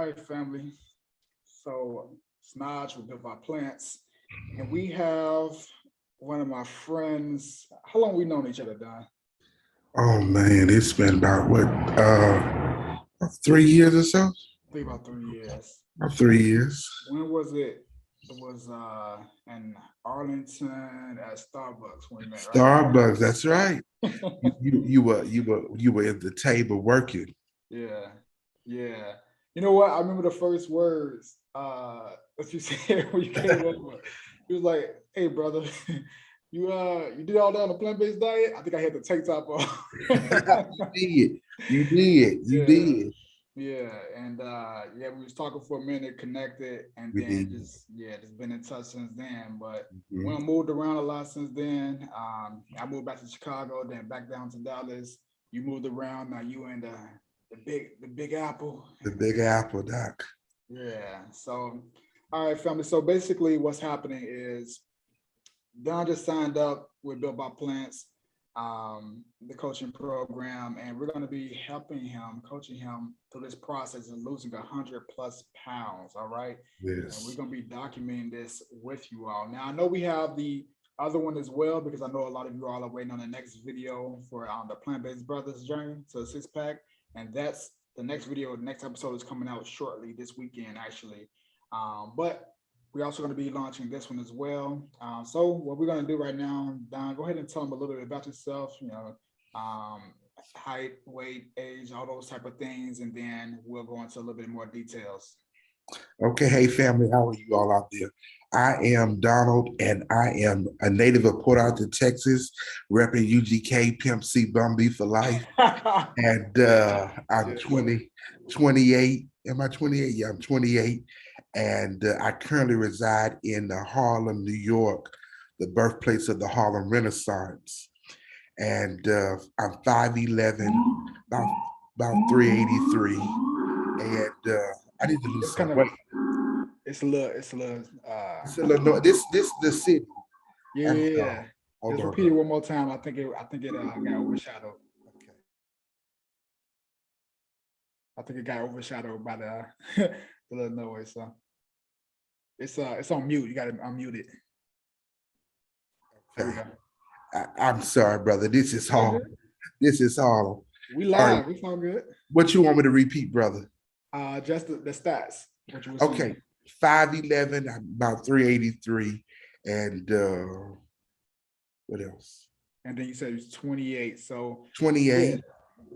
All right, family. So Snodge with BBP Plants, and we have one of my friends. How long we known each other, Don? Oh man, it's been about what, 3 years or so? I think about 3 years. About 3 years. When was it? It was in Arlington at Starbucks when we met, right? Starbucks, that's right. You were at the table working. Yeah, yeah. You know what? I remember the first words that you said when you came over. He was like, "Hey, brother, you did all that on a plant-based diet?" I think I had the tank top on. You did. You did. You Yeah, did. yeah, and yeah, we was talking for a minute, connected, and We then did. just been in touch since then. But when I Mhm. moved around a lot since then, I moved back to Chicago, then back down to Dallas. You moved around, now you in the Big Apple. The Big Apple, Doc. Yeah. So, all right, family. So basically, what's happening is Don just signed up with Built by Plants, the coaching program, and we're going to be helping him, coaching him through this process of losing 100+ pounds. All right, and we're Yes. going to be documenting this with you all. Now, I know we have the other one as well because I know a lot of you all are waiting on the next video for the Plant Based Brothers journey to a six pack, and that's the next video. The next episode is coming out shortly this weekend, actually. But we're also going to be launching this one as well. So what we're going to do right now, Don, go ahead and tell them a little bit about yourself. Um, height, weight, age, all those type of things, and then we'll go into a little bit more details. Okay, hey family, how are you all out there? I am Donald, and I am a native of Port Arthur, Texas, repping UGK Pimp C Bumby for life. And I'm Yes. 20, 28. Am I 28? Yeah, I'm 28. And I currently reside in Harlem, New York, the birthplace of the Harlem Renaissance. And I'm 5'11", about, about 383. And I need to It's lose some kind of weight. it's a little It's Illinois. This the city. yeah, And yeah, yeah. hold Just on. repeat it one more time. I think it got overshadowed. Okay. I think it got overshadowed by the the little noise. So it's on mute. You got to unmute it. There we Okay. go. I'm sorry, brother. This is It's all Harlem. good. This is Harlem. We All right. live. It's all good. What you want me to repeat, brother? Just the stats, what you were Okay, saying. 5'11", I'm about 383. And what else? And then you said it's 28. So yeah, 28.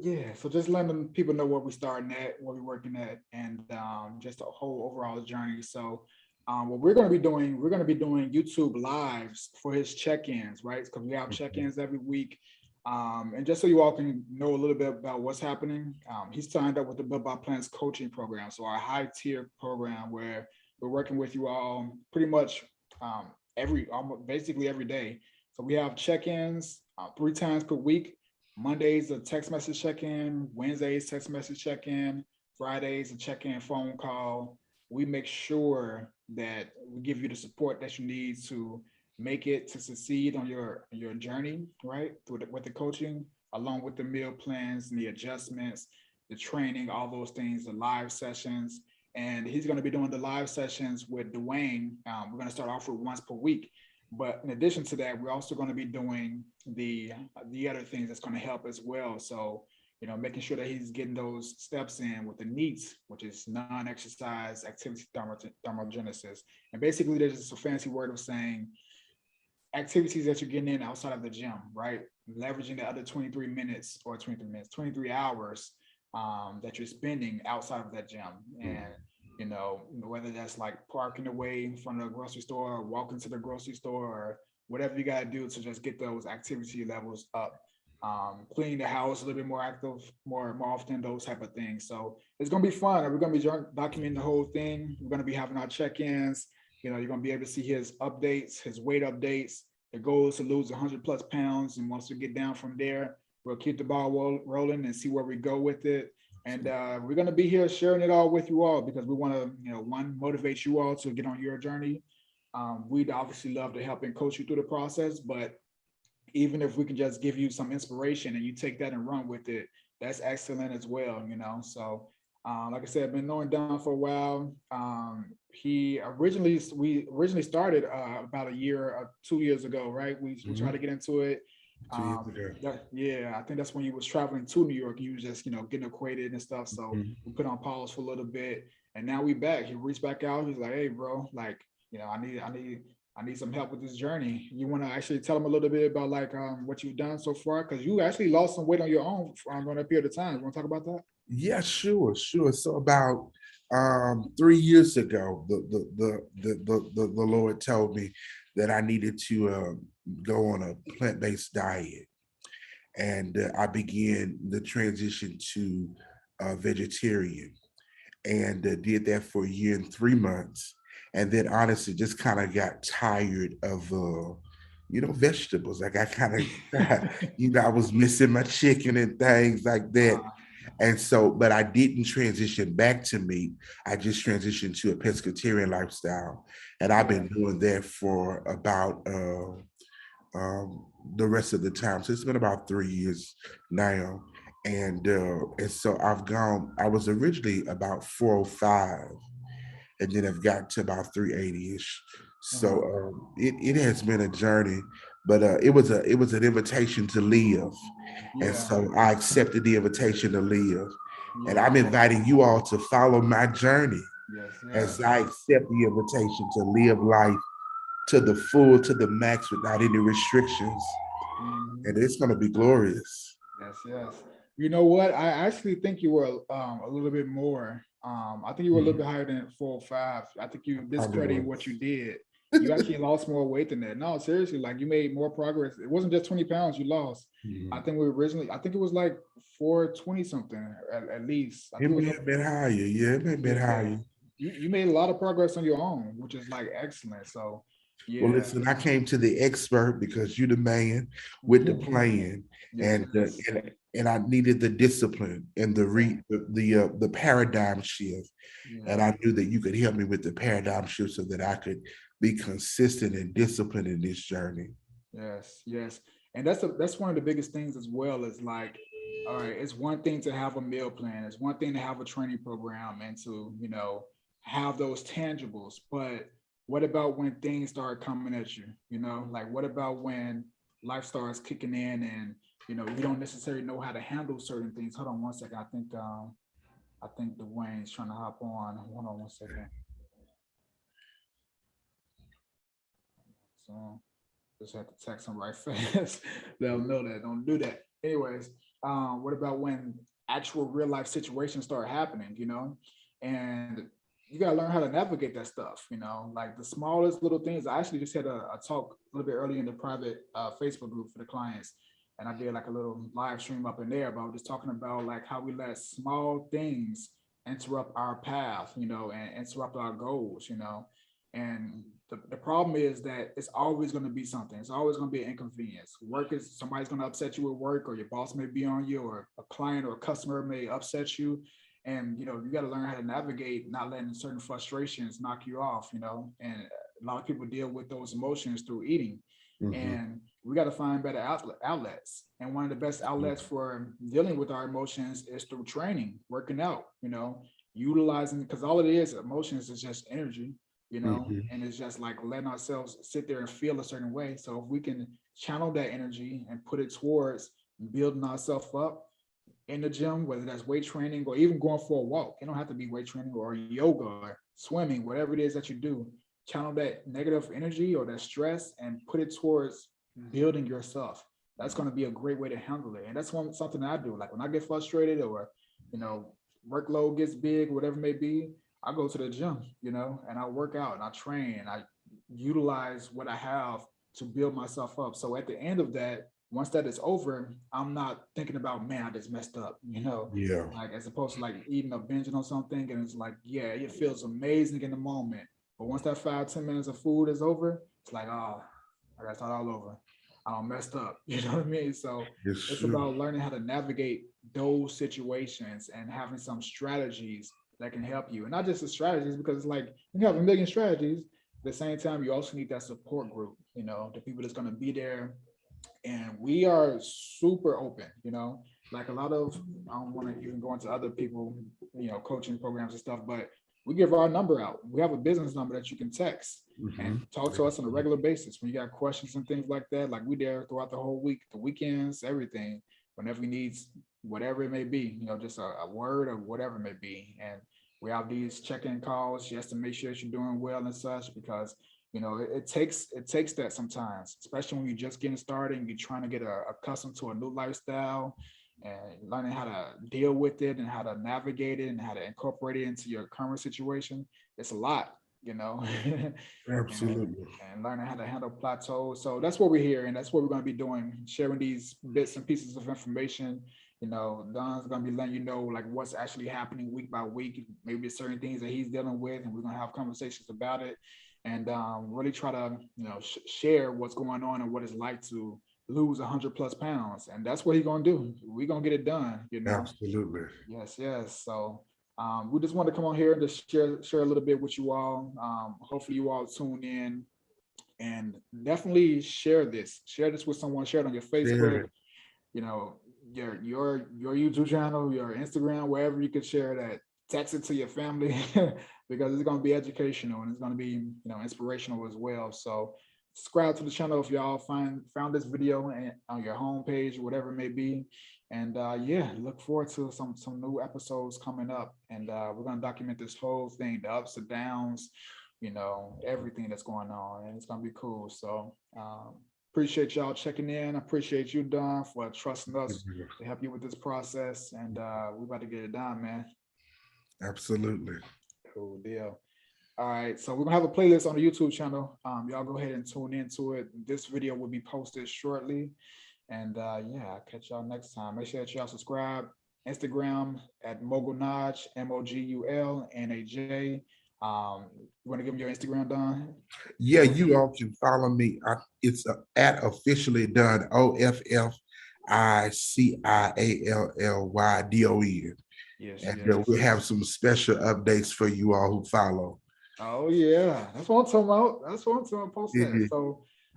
yeah. So just letting people know where we starting at, where we're working at, and just a whole overall journey. So what we're going to be doing YouTube lives for his check-ins, right? Because we have Okay. check-ins every week. And just so you all can know a little bit about what's happening, he's signed up with the Built by Plants coaching program. So our high tier program where we're working with you all pretty much almost basically every day. So we have check-ins 3 times per week. Mondays a text message check-in, Wednesdays text message check-in, Fridays a check-in phone call. We make sure that we give you the support that you need to make it to succeed on your journey, right? With the coaching, along with the meal plans and the adjustments, the training, all those things, the live sessions. And he's going to be doing the live sessions with Dwayne. We're going to start off with once per week. But in addition to that, we're also going to be doing the other things that's going to help as well. So, making sure that he's getting those steps in with the NEATs, which is non-exercise activity thermogenesis. And basically, there's just a fancy word of saying activities that you're getting in outside of the gym, right? Leveraging the other 23 minutes or 23 minutes, 23 hours that you're spending outside of that gym. And, whether that's like parking away in front of the grocery store or walking to the grocery store or whatever you got to do to just get those activity levels up. Cleaning the house a little bit more active, more often, those type of things. So it's gonna be fun. We're gonna be documenting the whole thing. We're gonna be having our check-ins. You're gonna be able to see his updates, his weight updates. The goal is to lose 100+ pounds, and once we get down from there, we'll keep the ball rolling and see where we go with it. And we're gonna be here sharing it all with you all because we want to, one, motivate you all to get on your journey. We'd obviously love to help and coach you through the process, but even if we can just give you some inspiration and you take that and run with it, that's excellent as well. So Like I said, been knowing Don for a while. We originally started about a year, 2 years ago, right? We tried Mhm. to get into it. 2 years ago. Yeah, I think that's when you was traveling to New York. You was just getting acquainted and stuff. So Mhm. we put on pause for a little bit, and now we back. He reached back out. He's like, "Hey, bro, like I need some help with this journey. You want to actually tell them a little bit about like what you've done so far? Because you actually lost some weight on your own during that period of time. You want to talk about that? Yeah, sure, sure. So about 3 years ago, the Lord told me that I needed to go on a plant-based diet, and I began the transition to vegetarian, and did that for a year and 3 months, and then honestly just kind of got tired of vegetables. Like I kind of I was missing my chicken and things like that. uh, And so, but I didn't transition back to meat. I just transitioned to a pescatarian lifestyle. And I've yeah, been doing that for about the rest of the time. So it's been about 3 years now. And so I was originally about 405, and then I've got to about 380-ish. So uh-huh, it has been a journey, but it was an invitation to live. And yeah, so I accepted the invitation to live. And yeah, I'm inviting you all to follow my journey yes, as yes. I accept the invitation to live life to the full, to the max, without any restrictions. Mhm. And it's going to be glorious. Yes, yes. You know what? I actually think you were a little bit more. I think you were a little bit higher than 4 or 5. I think you Probably discrediting what you was. did. You actually lost more weight than that. No, seriously, like you made more progress. It wasn't just 20 pounds you lost. Mhm. I think it was like 420 something at least. I It think it was may up. have been higher. Yeah, it may have been Yeah. higher. You made a lot of progress on your own, which is like excellent. So Well, yeah. listen, I came to the expert because you're the man with the plan, Yes, and yes. and I needed the discipline and the paradigm shift, and Yeah. I knew that you could help me with the paradigm shift so that I could be consistent and disciplined in this journey. Yes, yes. And that's one of the biggest things as well is like, all right, it's one thing to have a meal plan, it's one thing to have a training program and to, have those tangibles. But what about when things start coming at you? Like what about when life starts kicking in and you don't necessarily know how to handle certain things. Hold on one second. I think Dwayne's trying to hop on. Hold on one second. So just have to text them right fast. They'll know that. Don't do that. Anyways, what about when actual real life situations start happening, and you gotta learn how to navigate that stuff, like the smallest little things. I actually just had a talk a little bit earlier in the private Facebook group for the clients, and I did like a little live stream up in there about just talking about like how we let small things interrupt our path, and interrupt our goals, and the problem is that it's always going to be something. It's always going to be an inconvenience. Work is somebody's going to upset you at work, or your boss may be on you, or a client or a customer may upset you. And you got to learn how to navigate not letting certain frustrations knock you off, and a lot of people deal with those emotions through eating. Mhm. And we got to find better outlets. And one of the best outlets for dealing with our emotions is through training, working out, utilizing, because all it is, emotions is just energy, Mhm. and it's just like letting ourselves sit there and feel a certain way. So if we can channel that energy and put it towards building ourselves up in the gym, whether that's weight training or even going for a walk, it don't have to be weight training or yoga or swimming, whatever it is that you do, channel that negative energy or that stress and put it towards building yourself. That's going to be a great way to handle it. And that's something that I do. Like when I get frustrated or, you know, workload gets big, whatever it may be, I go to the gym, and I work out and I train and I utilize what I have to build myself up. So at the end of that, once that is over, I'm not thinking about, man, I just messed up, Yeah. like as opposed to like eating or binging on something. And it's like, yeah, it feels amazing in the moment. But once that 5, 10 minutes of food is over, it's like, oh, I got to start all over. I don't messed up. You know what I mean? So It's it's true. about learning how to navigate those situations and having some strategies that can help you. And not just the strategies, because it's like you have a million strategies. At the same time, you also need that support group, the people that's going to be there. And we are super open, like a lot of, I don't want to even go into other people, coaching programs and stuff, but we give our number out. We have a business number that you can text and Mhm. talk to us on a regular basis. When you got questions and things like that, like we there throughout the whole week, the weekends, everything, whenever you need whatever it may be, just a word or whatever it may be. And we have these check-in calls just to make sure that you're doing well and such, because it takes that sometimes, especially when you're just getting started and you're trying to get accustomed to a new lifestyle and learning how to deal with it and how to navigate it and how to incorporate it into your current situation. It's a lot, and, Absolutely. and learning how to handle plateaus. So that's what we're here, and that's what we're going to be doing, sharing these bits and pieces of information. Don's going to be letting you know like what's actually happening week by week, maybe certain things that he's dealing with, and we're going to have conversations about it, and really try to share what's going on and what it's like to lose 100+ pounds, and that's what he's gonna do. We're gonna get it done. Absolutely. Yes, yes. So we just want to come on here and just share a little bit with you all. Hopefully you all tune in and definitely share this. Share this with someone. Share it on your Share Facebook. it. You know, your YouTube channel, your Instagram, wherever you could share that. Text it to your family because it's going to be educational and it's going to be inspirational as well. So subscribe to the channel if y'all found this video on your homepage, whatever it may be. And yeah, look forward to some new episodes coming up. And we're going to document this whole thing, the ups and downs, everything that's going on, and it's going to be cool. So appreciate y'all checking in. I appreciate you, Don, for trusting us to help you with this process. And we're about to get it done, man. Absolutely. Cool deal. All right, so we're gonna have a playlist on the YouTube channel. Y'all go ahead and tune into it. This video will be posted shortly. And yeah, I'll catch y'all next time. Make sure that y'all subscribe. Instagram at Mogul Naj, MOGULNAJ. You want to give them your Instagram, Don? Yeah, you all can follow me. It's at officially done. OFFICIALLYDON. Yes, And yes. we'll have some special updates for you all who follow. Oh yeah, that's what I'm talking about. That's what I'm talking about. Post that.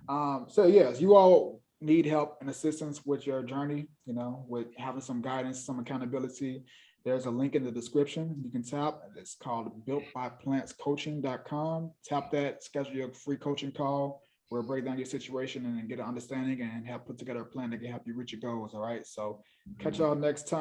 Mhm. So yes, you all need help and assistance with your journey. With having some guidance, some accountability. There's a link in the description. You can tap. It's called builtbyplantscoaching.com. Tap that. Schedule your free coaching call. We'll break down your situation and get an understanding and help put together a plan that can help you reach your goals. All right. So catch y'all next time.